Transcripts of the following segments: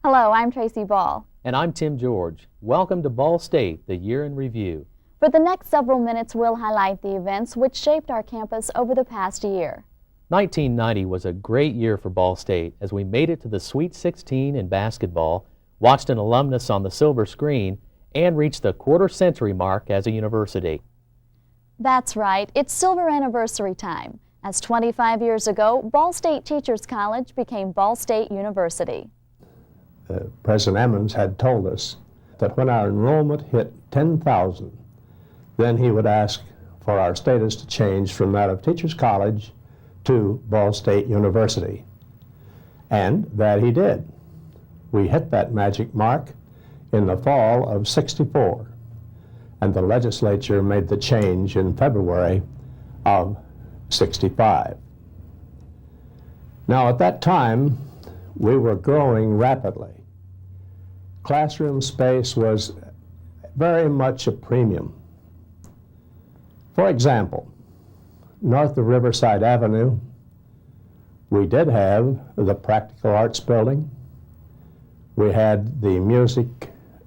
Hello, I'm Tracy Ball. And I'm Tim George. Welcome to Ball State, the Year in Review. For the next several minutes, we'll highlight the events which shaped our campus over the past year. 1990 was a great year for Ball State as we made it to the Sweet 16 in basketball, watched an alumnus on the silver screen, and reached the quarter-century mark as a university. That's right, it's silver anniversary time, as 25 years ago, Ball State Teachers College became Ball State University. President Emmons had told us that when our enrollment hit 10,000, then he would ask for our status to change from that of Teachers College to Ball State University. And that he did. We hit that magic mark in the fall of '64, and the legislature made the change in February of '65. Now, at that time, we were growing rapidly. Classroom space was very much a premium. For example, north of Riverside Avenue, we did have the Practical Arts Building. We had the Music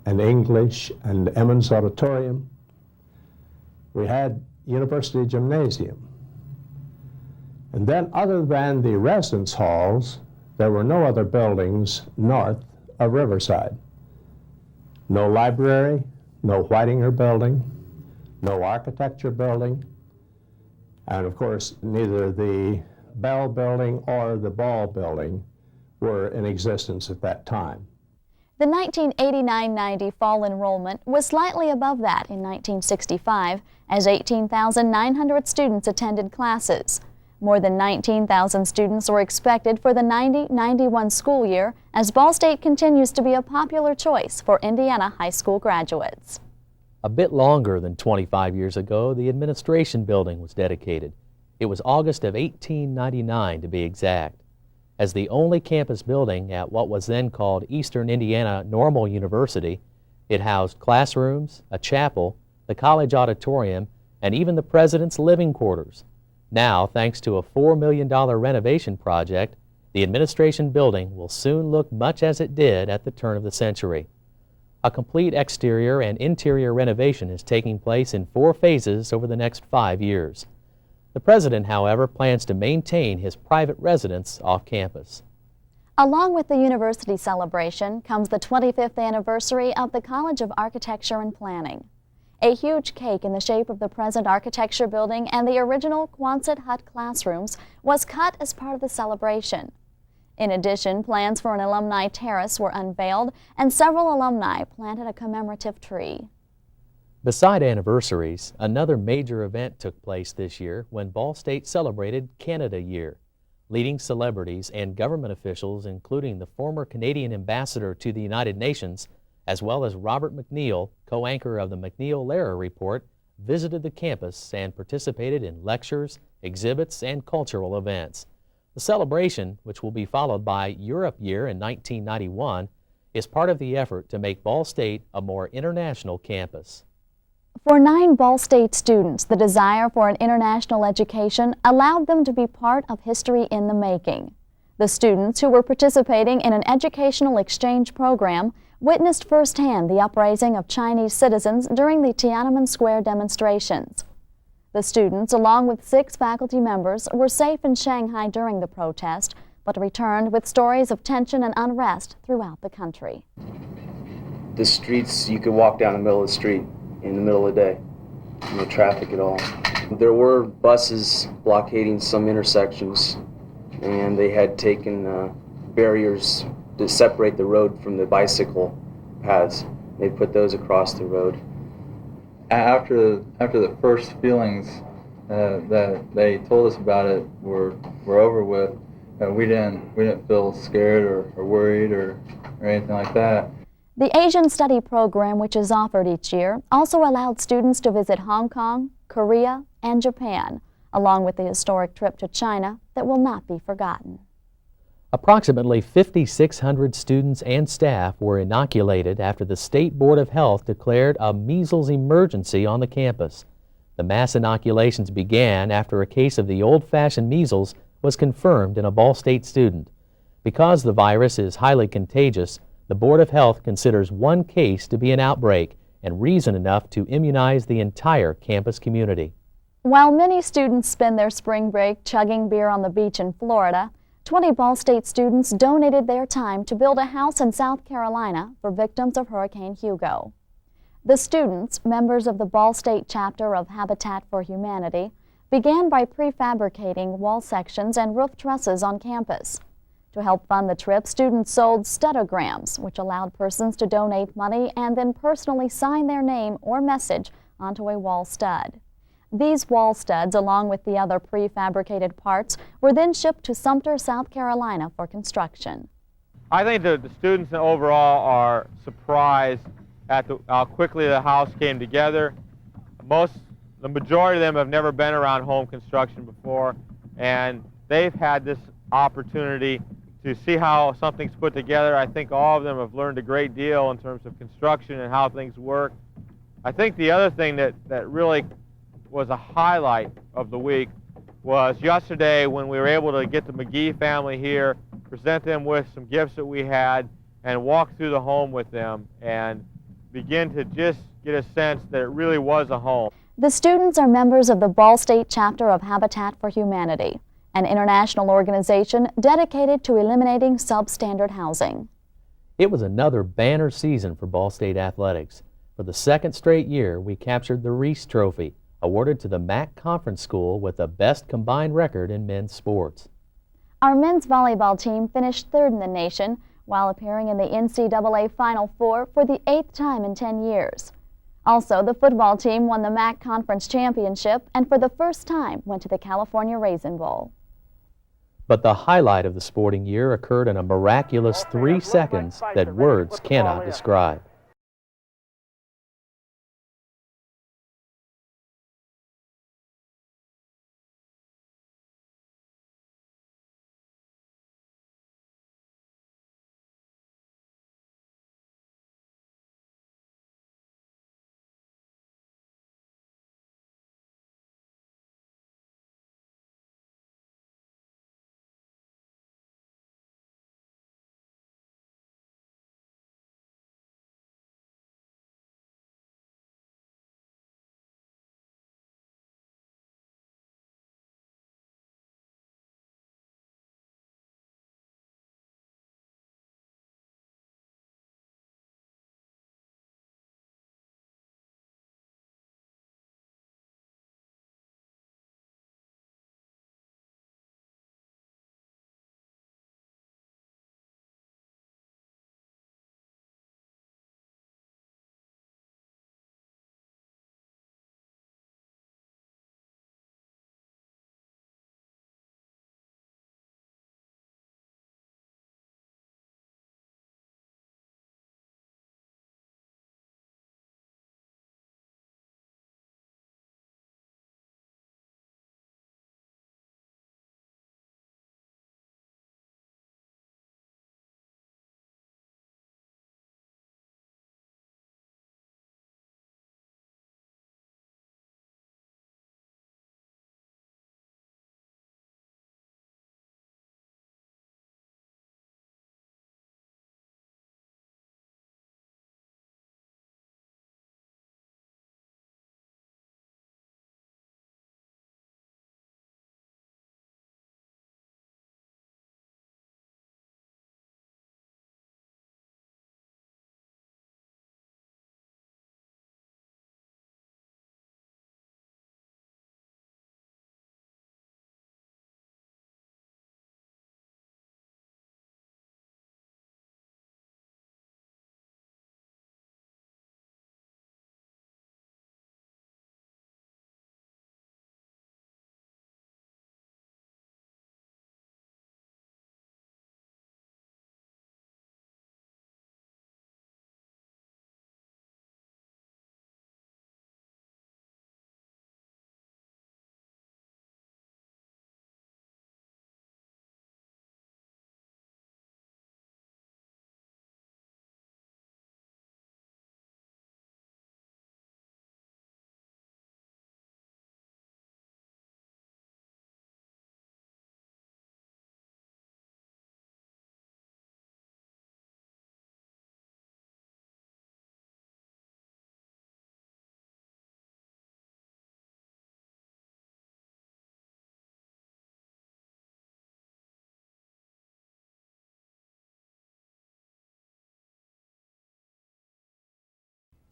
and English and Emmons Auditorium. We had University Gymnasium. And then, other than the residence halls, there were no other buildings north of Riverside. No library, no Whitinger building, no architecture building, and of course, neither the Bell building or the Ball building were in existence at that time. The 1989-90 fall enrollment was slightly above that in 1965, as 18,900 students attended classes. More than 19,000 students were expected for the 90-91 school year, as Ball State continues to be a popular choice for Indiana high school graduates. A bit longer than 25 years ago, the administration building was dedicated. It was August of 1899 to be exact. As the only campus building at what was then called Eastern Indiana Normal University, it housed classrooms, a chapel, the college auditorium, and even the president's living quarters. Now, thanks to a $4 million renovation project, the administration building will soon look much as it did at the turn of the century. A complete exterior and interior renovation is taking place in 4 phases over the next 5 years. The president, however, plans to maintain his private residence off campus. Along with the university celebration comes the 25th anniversary of the College of Architecture and Planning. A huge cake in the shape of the present architecture building and the original Quonset hut classrooms was cut as part of the celebration. In addition, plans for an alumni terrace were unveiled, and several alumni planted a commemorative tree. Beside anniversaries, another major event took place this year when Ball State celebrated Canada Year. Leading celebrities and government officials, including the former Canadian ambassador to the United Nations, as well as Robert McNeil, co-anchor of the McNeil-Lehrer Report, visited the campus and participated in lectures, exhibits, and cultural events. The celebration, which will be followed by Europe Year in 1991, is part of the effort to make Ball State a more international campus. For 9 Ball State students, the desire for an international education allowed them to be part of history in the making. The students, who were participating in an educational exchange program, witnessed firsthand the uprising of Chinese citizens during the Tiananmen Square demonstrations. The students, along with 6 faculty members, were safe in Shanghai during the protest, but returned with stories of tension and unrest throughout the country. The streets, you could walk down the middle of the street in the middle of the day. No traffic at all. There were buses blockading some intersections, and they had taken barriers to separate the road from the bicycle paths. They put those across the road. After the first feelings that they told us about it were over with, we didn't feel scared or worried or anything like that. The Asian Study program, which is offered each year, also allowed students to visit Hong Kong, Korea, and Japan, along with the historic trip to China that will not be forgotten. Approximately 5,600 students and staff were inoculated after the State Board of Health declared a measles emergency on the campus. The mass inoculations began after a case of the old-fashioned measles was confirmed in a Ball State student. Because the virus is highly contagious, The Board of Health considers one case to be an outbreak and reason enough to immunize the entire campus community. While many students spend their spring break chugging beer on the beach in Florida, 20 Ball State students donated their time to build a house in South Carolina for victims of Hurricane Hugo. The students, members of the Ball State chapter of Habitat for Humanity, began by prefabricating wall sections and roof trusses on campus. To help fund the trip, students sold studograms, which allowed persons to donate money and then personally sign their name or message onto a wall stud. These wall studs, along with the other prefabricated parts, were then shipped to Sumter, South Carolina for construction. I think the students overall are surprised at how quickly the house came together. The majority of them have never been around home construction before, and they've had this opportunity to see how something's put together. I think all of them have learned a great deal in terms of construction and how things work. I think the other thing that really was a highlight of the week was yesterday when we were able to get the McGee family here, present them with some gifts that we had, and walk through the home with them and begin to just get a sense that it really was a home. The students are members of the Ball State chapter of Habitat for Humanity, an international organization dedicated to eliminating substandard housing. It was another banner season for Ball State athletics. For the second straight year, we captured the Reese Trophy, awarded to the MAC Conference School with the best combined record in men's sports. Our men's volleyball team finished third in the nation while appearing in the NCAA Final Four for the 8th time in 10 years. Also, the football team won the MAC Conference Championship and for the first time went to the California Raisin Bowl. But the highlight of the sporting year occurred in a miraculous 3 seconds that words cannot describe.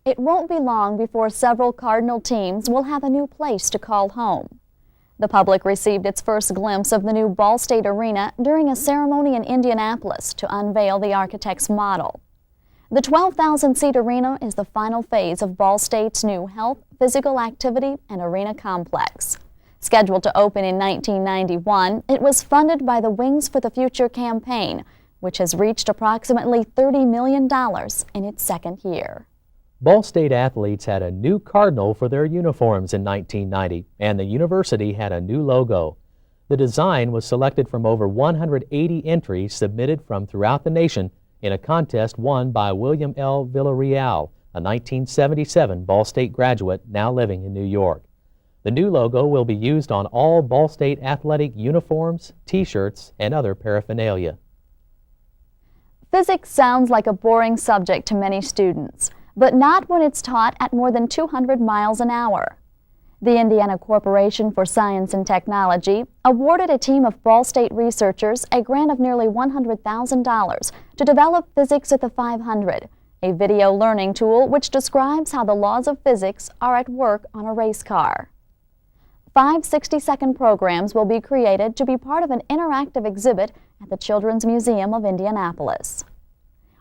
It won't be long before several Cardinal teams will have a new place to call home. The public received its first glimpse of the new Ball State Arena during a ceremony in Indianapolis to unveil the architect's model. The 12,000-seat arena is the final phase of Ball State's new health, physical activity, and arena complex. Scheduled to open in 1991, it was funded by the Wings for the Future campaign, which has reached approximately $30 million in its second year. Ball State athletes had a new cardinal for their uniforms in 1990, and the university had a new logo. The design was selected from over 180 entries submitted from throughout the nation in a contest won by William L. Villarreal, a 1977 Ball State graduate now living in New York. The new logo will be used on all Ball State athletic uniforms, T-shirts, and other paraphernalia. Physics sounds like a boring subject to many students, but not when it's taught at more than 200 miles an hour. The Indiana Corporation for Science and Technology awarded a team of Ball State researchers a grant of nearly $100,000 to develop Physics at the 500, a video learning tool which describes how the laws of physics are at work on a race car. 5 60-second programs will be created to be part of an interactive exhibit at the Children's Museum of Indianapolis.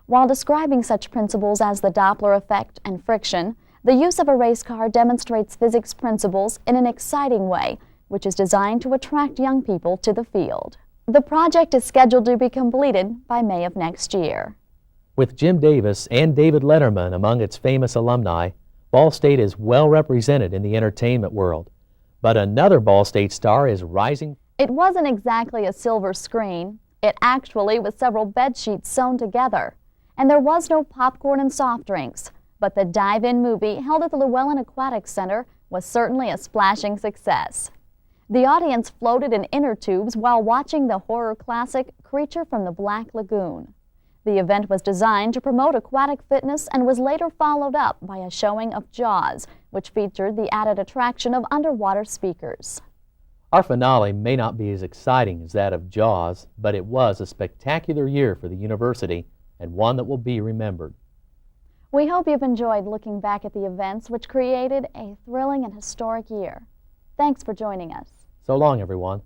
While describing such principles as the Doppler effect and friction, the use of a race car demonstrates physics principles in an exciting way, which is designed to attract young people to the field. The project is scheduled to be completed by May of next year. With Jim Davis and David Letterman among its famous alumni, Ball State is well represented in the entertainment world. But another Ball State star is rising. It wasn't exactly a silver screen. It actually was several bed sheets sewn together. And there was no popcorn and soft drinks, but the dive-in movie held at the Llewellyn Aquatic Center was certainly a splashing success. The audience floated in inner tubes while watching the horror classic Creature from the Black Lagoon. The event was designed to promote aquatic fitness and was later followed up by a showing of Jaws, which featured the added attraction of underwater speakers. Our finale may not be as exciting as that of Jaws, but it was a spectacular year for the university and one that will be remembered. We hope you've enjoyed looking back at the events which created a thrilling and historic year. Thanks for joining us. So long, everyone.